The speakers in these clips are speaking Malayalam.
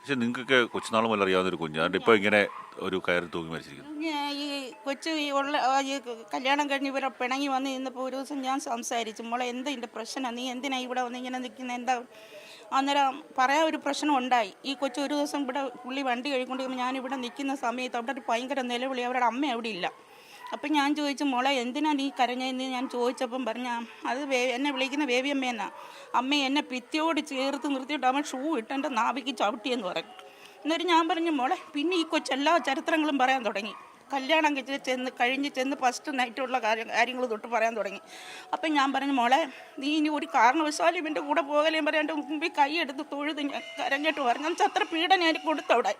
പക്ഷെ നിങ്ങൾക്കൊക്കെ കൊച്ചുനാൾ മുതൽ അറിയാവുന്ന ഒരു കുഞ്ഞ് അതുകൊണ്ട് ഇപ്പോൾ ഇങ്ങനെ ഒരു കയറി തൂങ്ങി മരിച്ചിരിക്കുന്നു. ഈ കൊച്ചു ഈ കല്യാണം കഴിഞ്ഞ് ഇവരെ പിണങ്ങി വന്ന് നിന്നപ്പോൾ ഒരു ദിവസം ഞാൻ സംസാരിച്ചു, മോളെ എന്താ ഇതിൻ്റെ പ്രശ്നം, നീ എന്തിനാ ഇവിടെ വന്ന് ഇങ്ങനെ നിൽക്കുന്നത്, എന്താ? അന്നേരം പറയാൻ ഒരു പ്രശ്നം ഉണ്ടായി. ഈ കൊച്ചു ഒരു ദിവസം ഇവിടെ പുള്ളി വണ്ടി കഴിക്കൊണ്ടിരിക്കുമ്പോൾ ഞാനിവിടെ നിൽക്കുന്ന സമയത്ത് അവിടെ ഒരു ഭയങ്കര നിലവിളി, അവരുടെ അമ്മ അവിടെ ഇല്ല. അപ്പം ഞാൻ ചോദിച്ചു, മോളെ എന്തിനാ നീ കരഞ്ഞതെന്ന് ഞാൻ ചോദിച്ചപ്പം പറഞ്ഞ അത് എന്നെ വിളിക്കുന്ന ബേബിയമ്മയെന്നാ. അമ്മ എന്നെ ഭിത്തിയോട് ചേർത്ത് നിർത്തിയിട്ട് അവൻ ഷൂ ഇട്ട് എൻ്റെ നാവിക്ക് ചവിട്ടിയെന്ന് പറഞ്ഞു. എന്നിട്ട് ഞാൻ പറഞ്ഞു, മോളെ പിന്നെ ഈ കൊച്ചെല്ലാ ചരിത്രങ്ങളും പറയാൻ തുടങ്ങി. കല്യാണം കഴിഞ്ഞ് ചെന്ന് ഫസ്റ്റ് നൈറ്റുള്ള കാര്യങ്ങൾ തൊട്ട് പറയാൻ തുടങ്ങി. അപ്പം ഞാൻ പറഞ്ഞു, മോളെ നീ ഇനി ഒരു കാരണവശാലും ഇവൻ്റെ കൂടെ പോകലേ പറയാൻ എൻ്റെ മുമ്പിൽ കൈയെടുത്ത് തൊഴുത് ഞാൻ കരഞ്ഞിട്ട് പറഞ്ഞു. അത്ര പീഡനം എനിക്ക് കൊടുത്തവിടെ.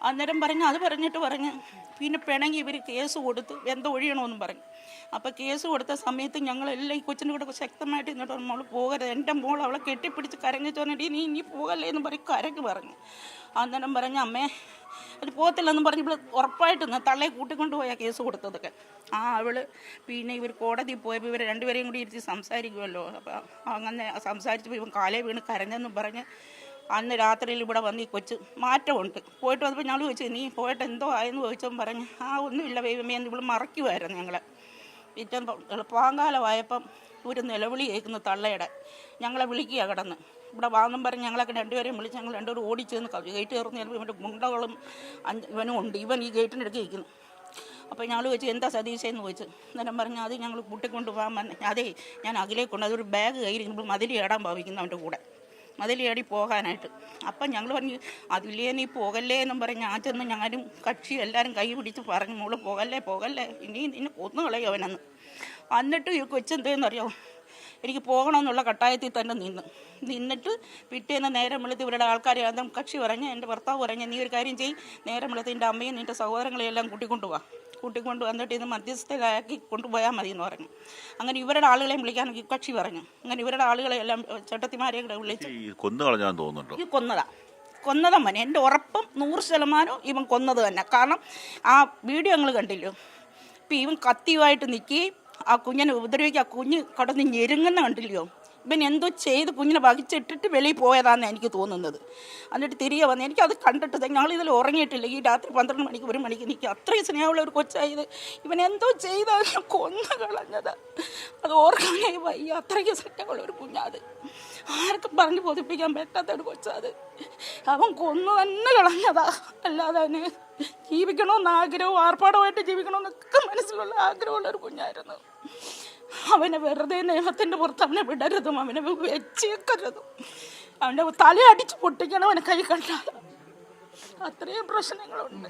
അന്നേരം പറഞ്ഞു, അത് പറഞ്ഞ് പിന്നെ പിണങ്ങി ഇവർ കേസ് കൊടുത്ത് എന്തോ ഒഴിയണമെന്നും പറഞ്ഞു. അപ്പോൾ കേസ് കൊടുത്ത സമയത്ത് ഞങ്ങളെല്ലാം ഈ കൊച്ചിൻ്റെ കൂടെ ശക്തമായിട്ട് ഇന്നിട്ട് മോൾ പോകരുത്, എൻ്റെ മോൾ അവളെ കെട്ടിപ്പിടിച്ച് കരഞ്ഞു പറഞ്ഞിട്ട് നീ ഇനി പോകല്ലേ എന്ന് പറയും കരക്ക് പറഞ്ഞു. അന്നേരം പറഞ്ഞു, അമ്മേ അത് പോകത്തില്ലെന്ന് പറഞ്ഞ് ഇവിടെ ഉറപ്പായിട്ട് തള്ളയെ കൂട്ടിക്കൊണ്ട് പോയാൽ കേസ് കൊടുത്തതൊക്കെ. അവൾ പിന്നെ ഇവർ കോടതിയിൽ പോയപ്പോൾ ഇവർ രണ്ടുപേരെയും കൂടി ഇരുത്തി സംസാരിക്കുമല്ലോ. അപ്പോൾ അങ്ങനെ സംസാരിച്ചപ്പോൾ ഇവൻ കാലേ വീണ് കരഞ്ഞെന്നും പറഞ്ഞ് അന്ന് രാത്രിയിൽ ഇവിടെ വന്ന് ഈ കൊച്ച് മാറ്റമുണ്ട്. പോയിട്ട് വന്നപ്പോൾ ഞങ്ങൾ ചോദിച്ചു, നീ പോയിട്ട് എന്തോ ആയെന്ന് ചോദിച്ചപ്പോൾ പറഞ്ഞ് ഒന്നുമില്ല വേവമേന്ന് ഇവിടെ മറയ്ക്കുമായിരുന്നു ഞങ്ങളെ. പിറ്റേ പാങ്കാലമായപ്പം ഒരു നിലവിളി കേൾക്കുന്നു തള്ളയുടെ. ഞങ്ങളെ വിളിക്കുക കിടന്ന് ഇവിടെ വാങ്ങും പറഞ്ഞ് ഞങ്ങളൊക്കെ രണ്ടുപേരെയും വിളിച്ച് ഞങ്ങൾ രണ്ടുപേരും ഓടിച്ചെന്ന് ഗേറ്റ് കയറുന്ന ചിലപ്പോൾ ഇവൻ്റെ ഗുണ്ടകളും ഇവനും ഉണ്ട്. ഇവൻ ഈ ഗേറ്റിൻ്റെ അടുത്ത് ഇരിക്കുന്നു. അപ്പോൾ ഞങ്ങൾ ചോദിച്ചു, എന്താ സതീശയെന്ന് ചോദിച്ചു. അന്നേരം പറഞ്ഞു, അത് ഞങ്ങൾ കൂട്ടിക്കൊണ്ട് പോകാൻ വന്നെ. അതേ ഞാൻ അകലേക്കൊണ്ട് അതൊരു ബാഗ് കയ്യിൽ മതിൽ ഏടാൻ ഭാവിക്കുന്നു അവൻ്റെ കൂടെ, മതിലേടി പോകാനായിട്ട്. അപ്പം ഞങ്ങൾ പറഞ്ഞു, അതില്ലേ നീ പോകല്ലേ എന്നും പറഞ്ഞ് ഞാൻ ചെന്ന് ഞാനും കക്ഷി എല്ലാവരും കൈ പിടിച്ച് പറഞ്ഞു, മോള് പോകല്ലേ ഇനി നിന്നെ കൊന്നു കളയും അവനെന്ന്. എന്നിട്ട് ഈ കൊച്ചെന്തേന്നറിയോ, എനിക്ക് പോകണമെന്നുള്ള കട്ടായത്തിൽ തന്നെ നിന്നിട്ട് പിറ്റേന്ന് നേരം വെളുത്ത് ഇവരുടെ ആൾക്കാരെ ആദ്യം കക്ഷി പറഞ്ഞ് എൻ്റെ ഭർത്താവ് പറഞ്ഞ്, നീ ഒരു കാര്യം ചെയ്യും, നേരം വെളുത്ത് നിൻ്റെ അമ്മയും നിൻ്റെ സഹോദരങ്ങളെയെല്ലാം കൂട്ടിക്കൊണ്ട് വന്നിട്ട് ഇത് മധ്യസ്ഥരാക്കി കൊണ്ടുപോയാൽ മതി എന്ന് പറഞ്ഞു. അങ്ങനെ ഇവരുടെ ആളുകളെയും വിളിക്കാൻ കക്ഷി പറഞ്ഞു. അങ്ങനെ ഇവരുടെ ആളുകളെല്ലാം ചേട്ടത്തിമാരെ കൂടെ വിളിച്ച് ഇത് കൊന്നതാ മനെ. എൻ്റെ ഉറപ്പും 100% ഇവൻ കൊന്നത് തന്നെ. കാരണം ആ വീഡിയോ ഞങ്ങൾ കണ്ടില്ലോ. ഇപ്പം ഇവൻ കത്തിയുമായിട്ട് നിൽക്കുകയും ആ കുഞ്ഞിനെ ഉപദ്രവിക്കുക, ആ കുഞ്ഞ് കടന്ന് ഞെരുങ്ങുന്ന കണ്ടില്ലയോ. ഇവൻ എന്തോ ചെയ്ത് കുഞ്ഞിനെ വഹിച്ചിട്ടിട്ട് വെളിയിൽ പോയതാണെന്ന് എനിക്ക് തോന്നുന്നത്. എന്നിട്ട് തിരികെ വന്ന് എനിക്കത് കണ്ടിട്ട് ഞങ്ങളിതിൽ ഉറങ്ങിയിട്ടില്ല. ഈ രാത്രി 12 മണിക്ക് 1 മണിക്ക് എനിക്ക് അത്രയും സ്നേഹമുള്ള ഒരു കൊച്ചായത് ഇവൻ എന്തോ ചെയ്ത് അവനെ കൊന്നു കളഞ്ഞത്. അത് ഓർക്കാനേ വയ്യ. അത്രയ്ക്ക് സ്നേഹമുള്ള ഒരു കുഞ്ഞാത്. ആർക്കും പറഞ്ഞ് ബോധിപ്പിക്കാൻ പറ്റാത്ത ഒരു കൊച്ചത്. അവൻ കൊന്നു തന്നെ കളഞ്ഞതാ. അല്ലാതെ അവന് ജീവിക്കണമെന്ന് ആഗ്രഹവും ആർപ്പാടമായിട്ട് ജീവിക്കണമെന്നൊക്കെ മനസ്സിലുള്ള ആഗ്രഹമുള്ള ഒരു കുഞ്ഞായിരുന്നു. അവനെ വെറുതെ നിയമത്തിൻ്റെ പുറത്ത് അവനെ വിടരുതും, അവനെ വെച്ചേക്കരുതും, അവൻ്റെ തല അടിച്ച് പൊട്ടിക്കണം അവനെ കൈ കണ്ടാൽ. അത്രയും പ്രശ്നങ്ങളുണ്ട്.